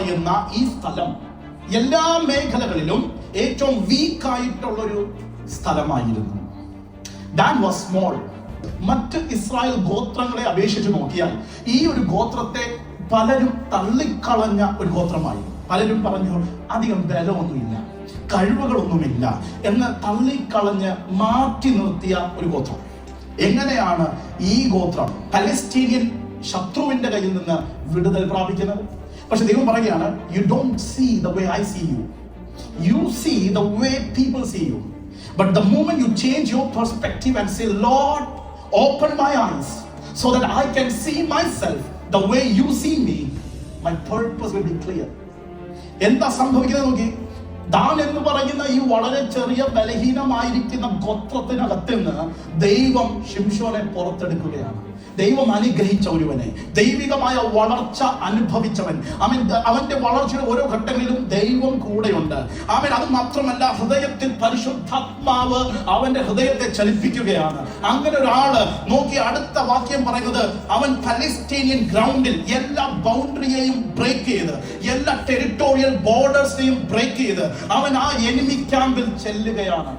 പറയുന്ന ഈ സ്ഥലം എല്ലാ മേഖലകളിലും ഏറ്റവും വീക്കായിട്ടുള്ളൊരു സ്ഥലമായിരുന്നു. Than was small. മറ്റ് ഇസ്രായേൽ ഗോത്രങ്ങളെ അപേക്ഷിച്ച് നോക്കിയാൽ ഈ ഒരു ഗോത്രത്തെ പലരും തള്ളിക്കളഞ്ഞ ഒരു ഗോത്രമായി. പലരും പറഞ്ഞു അധികം ബലമൊന്നുമില്ല, കഴിവുകളൊന്നുമില്ല എന്ന് തള്ളിക്കളഞ്ഞ് മാറ്റി നിർത്തിയ ഒരു ഗോത്രം. എങ്ങനെയാണ് ഈ ഗോത്രം പലസ്തീനിയൻ ശത്രുവിന്റെ കയ്യിൽ നിന്ന് വിടുതൽ പ്രാപിക്കുന്നത്? പക്ഷെ ദൈവം പറയുകയാണ്, you don't see the way I see you, you see the way people see you. But the moment you change your perspective and say, Lord, open my eyes so that I can see myself the way you see me, my purpose will be clear. എന്താ സംഭവിക്കുന്നത് നോക്കി. Than എന്ന് പറയുന്ന ഈ വളരെ ചെറിയ ബലഹീനമായിരിക്കുന്ന ഗോത്രത്തിനകത്ത് നിന്ന് ദൈവം ശിംശോനെ പുറത്തെടുക്കുകയാണ്. ദൈവം അനുഗ്രഹിച്ച ഒരുവനെ, ദൈവികമായ വളർച്ച അനുഭവിച്ചവൻ, അവന്റെ വളർച്ചയുടെ ഓരോ ഘട്ടങ്ങളിലും ദൈവം കൂടെയുണ്ട്. അത് മാത്രമല്ല, ഹൃദയത്തിൽ പരിശുദ്ധാത്മാവ് അവന്റെ ഹൃദയത്തെ ചലിപ്പിക്കുകയാണ്. അങ്ങനെ ഒരാള് നോക്കി അടുത്ത വാക്യം പറയുന്നത്, അവൻ പലസ്തീനിയൻ ഗ്രൗണ്ടിൽ എല്ലാ ബൗണ്ടറിയെയും ബ്രേക്ക് ചെയ്ത്, എല്ലാ ടെറിട്ടോറിയൽ ബോർഡേഴ്സിനെയും ബ്രേക്ക് ചെയ്ത് അവൻ ആ എനിമി ക്യാമ്പിൽ ചെല്ലുകയാണ്.